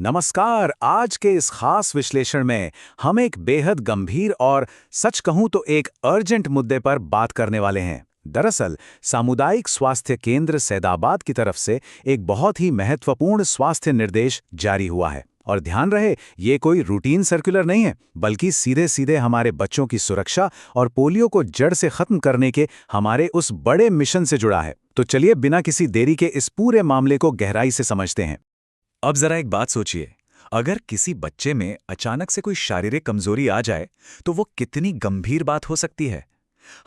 नमस्कार। आज के इस खास विश्लेषण में हम एक बेहद गंभीर और सच कहूं तो एक अर्जेंट मुद्दे पर बात करने वाले हैं। दरअसल सामुदायिक स्वास्थ्य केंद्र सैदाबाद की तरफ से एक बहुत ही महत्वपूर्ण स्वास्थ्य निर्देश जारी हुआ है। और ध्यान रहे, ये कोई रूटीन सर्कुलर नहीं है, बल्कि सीधे सीधे हमारे बच्चों की सुरक्षा और पोलियो को जड़ से खत्म करने के हमारे उस बड़े मिशन से जुड़ा है। तो चलिए बिना किसी देरी के इस पूरे मामले को गहराई से समझते हैं। अब जरा एक बात सोचिए, अगर किसी बच्चे में अचानक से कोई शारीरिक कमजोरी आ जाए तो वो कितनी गंभीर बात हो सकती है।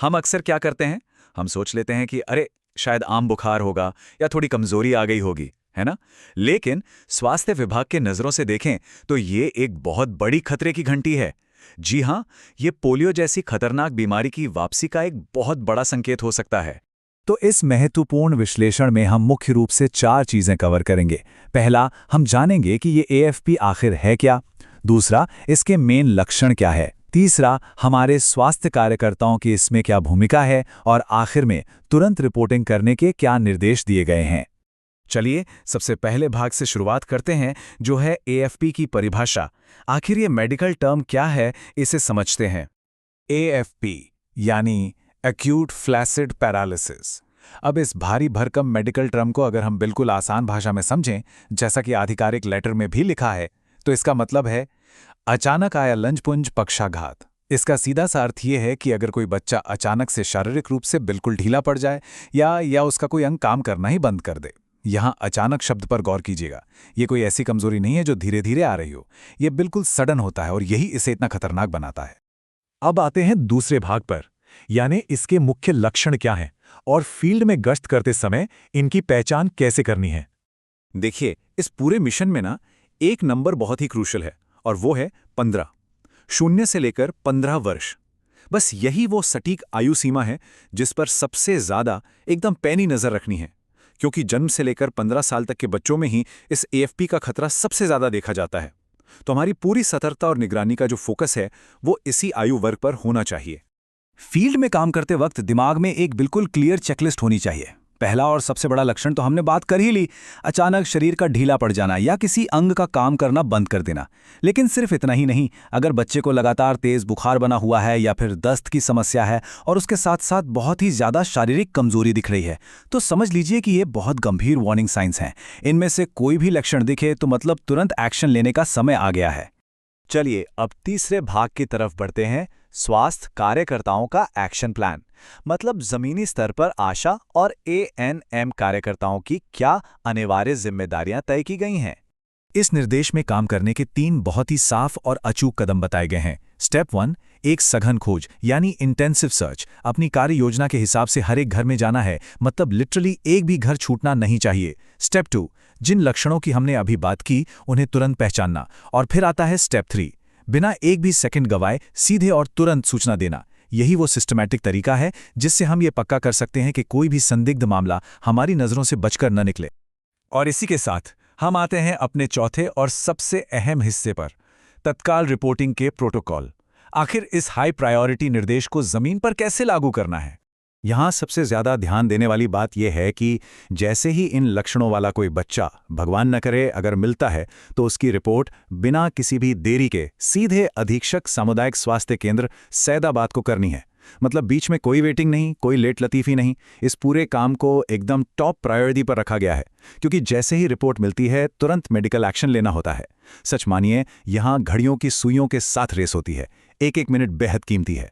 हम अक्सर क्या करते हैं, हम सोच लेते हैं कि अरे शायद आम बुखार होगा या थोड़ी कमजोरी आ गई होगी, है ना। लेकिन स्वास्थ्य विभाग के नजरों से देखें तो ये एक बहुत बड़ी खतरे की घंटी है। जी हां, ये पोलियो जैसी खतरनाक बीमारी की वापसी का एक बहुत बड़ा संकेत हो सकता है। तो इस महत्वपूर्ण विश्लेषण में हम मुख्य रूप से 4 चीजें कवर करेंगे। पहला, हम जानेंगे कि ये एएफपी आखिर है क्या। दूसरा, इसके मेन लक्षण क्या है। तीसरा, हमारे स्वास्थ्य कार्यकर्ताओं की इसमें क्या भूमिका है। और आखिर में तुरंत रिपोर्टिंग करने के क्या निर्देश दिए गए हैं। चलिए सबसे पहले भाग से शुरुआत करते हैं, जो है एएफपी की परिभाषा। आखिर ये मेडिकल टर्म क्या है, इसे समझते हैं। एएफपी यानी एक्यूट फ्लैसिड पैरालिसिस। अब इस भारी भरकम मेडिकल टर्म को अगर हम बिल्कुल आसान भाषा में समझें, जैसा कि आधिकारिक लेटर में भी लिखा है, तो इसका मतलब है अचानक आया लंजपुंज पक्षाघात। इसका सीधा सा अर्थ ये है कि अगर कोई बच्चा अचानक से शारीरिक रूप से बिल्कुल ढीला पड़ जाए या उसका कोई अंग काम करना ही बंद कर दे। यहाँ अचानक शब्द पर गौर कीजिएगा। ये कोई ऐसी कमजोरी नहीं है जो धीरे धीरे आ रही हो, ये बिल्कुल सडन होता है और यही इसे इतना खतरनाक बनाता है। अब आते हैं दूसरे भाग पर, यानी इसके मुख्य लक्षण क्या हैं और फील्ड में गश्त करते समय इनकी पहचान कैसे करनी है। देखिए, इस पूरे मिशन में ना एक नंबर बहुत ही क्रूशल है, और वो है 15। 0 से लेकर 15 वर्ष। बस यही वो सटीक आयु सीमा है जिस पर सबसे ज्यादा एकदम पैनी नजर रखनी है, क्योंकि जन्म से लेकर 15 साल तक के बच्चों में ही इस एएफपी का खतरा सबसे ज्यादा देखा जाता है। तो हमारी पूरी सतर्कता और निगरानी का जो फोकस है वो इसी आयु वर्ग पर होना चाहिए। फील्ड में काम करते वक्त दिमाग में एक बिल्कुल क्लियर चेकलिस्ट होनी चाहिए। पहला और सबसे बड़ा लक्षण तो हमने बात कर ही ली, अचानक शरीर का ढीला पड़ जाना या किसी अंग का काम करना बंद कर देना। लेकिन सिर्फ इतना ही नहीं, अगर बच्चे को लगातार तेज बुखार बना हुआ है या फिर दस्त की समस्या है और उसके साथ साथ बहुत ही ज्यादा शारीरिक कमजोरी दिख रही है, तो समझ लीजिए कि ये बहुत गंभीर वार्निंग साइंस हैं। इनमें से कोई भी लक्षण दिखे तो मतलब तुरंत एक्शन लेने का समय आ गया है। चलिए अब तीसरे भाग की तरफ बढ़ते हैं, स्वास्थ्य कार्यकर्ताओं का एक्शन प्लान। मतलब जमीनी स्तर पर आशा और एएनएम कार्यकर्ताओं की क्या अनिवार्य जिम्मेदारियां तय की गई हैं। इस निर्देश में काम करने के 3 बहुत ही साफ और अचूक कदम बताए गए हैं। स्टेप 1, एक सघन खोज यानी इंटेंसिव सर्च। अपनी कार्य योजना के हिसाब से हर एक घर में जाना है, मतलब लिटरली एक भी घर छूटना नहीं चाहिए। स्टेप 2, जिन लक्षणों की हमने अभी बात की उन्हें तुरंत पहचानना। और फिर आता है स्टेप 3, बिना एक भी सेकंड गवाए सीधे और तुरंत सूचना देना। यही वो सिस्टमैटिक तरीका है जिससे हम ये पक्का कर सकते हैं कि कोई भी संदिग्ध मामला हमारी नजरों से बचकर न निकले। और इसी के साथ हम आते हैं अपने चौथे और सबसे अहम हिस्से पर, तत्काल रिपोर्टिंग के प्रोटोकॉल। आखिर इस हाई प्रायोरिटी निर्देश को जमीन पर कैसे लागू करना है। यहाँ सबसे ज्यादा ध्यान देने वाली बात यह है कि जैसे ही इन लक्षणों वाला कोई बच्चा, भगवान न करे, अगर मिलता है तो उसकी रिपोर्ट बिना किसी भी देरी के सीधे अधीक्षक सामुदायिक स्वास्थ्य केंद्र सैदाबाद को करनी है। मतलब बीच में कोई वेटिंग नहीं, कोई लेट लतीफ़ी नहीं। इस पूरे काम को एकदम टॉप प्रायोरिटी पर रखा गया है, क्योंकि जैसे ही रिपोर्ट मिलती है तुरंत मेडिकल एक्शन लेना होता है। सच मानिए, यहाँ घड़ियों की सुइयों के साथ रेस होती है। एक एक मिनट बेहद कीमती है।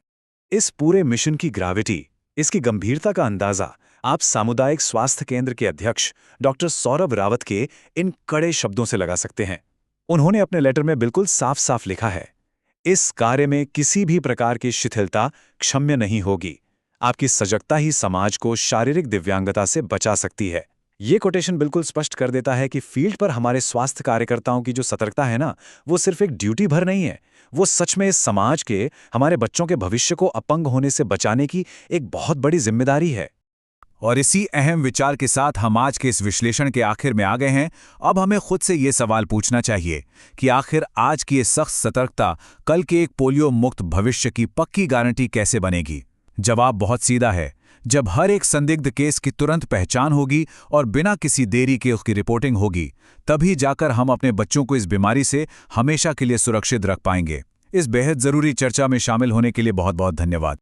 इस पूरे मिशन की ग्रेविटी, इसकी गंभीरता का अंदाजा आप सामुदायिक स्वास्थ्य केंद्र के अध्यक्ष डॉक्टर सौरभ रावत के इन कड़े शब्दों से लगा सकते हैं। उन्होंने अपने लेटर में बिल्कुल साफ साफ लिखा है, इस कार्य में किसी भी प्रकार की शिथिलता क्षम्य नहीं होगी। आपकी सजगता ही समाज को शारीरिक दिव्यांगता से बचा सकती है। ये कोटेशन बिल्कुल स्पष्ट कर देता है कि फील्ड पर हमारे स्वास्थ्य कार्यकर्ताओं की जो सतर्कता है ना, वो सिर्फ एक ड्यूटी भर नहीं है, वो सच में इस समाज के, हमारे बच्चों के भविष्य को अपंग होने से बचाने की एक बहुत बड़ी जिम्मेदारी है। और इसी अहम विचार के साथ हम आज के इस विश्लेषण के आखिर में आ गए हैं। अब हमें खुद से ये सवाल पूछना चाहिए कि आखिर आज की ये सख्त सतर्कता कल के एक पोलियो मुक्त भविष्य की पक्की गारंटी कैसे बनेगी। जवाब बहुत सीधा है, जब हर एक संदिग्ध केस की तुरंत पहचान होगी और बिना किसी देरी के उसकी रिपोर्टिंग होगी, तभी जाकर हम अपने बच्चों को इस बीमारी से हमेशा के लिए सुरक्षित रख पाएंगे। इस बेहद जरूरी चर्चा में शामिल होने के लिए बहुत बहुत धन्यवाद।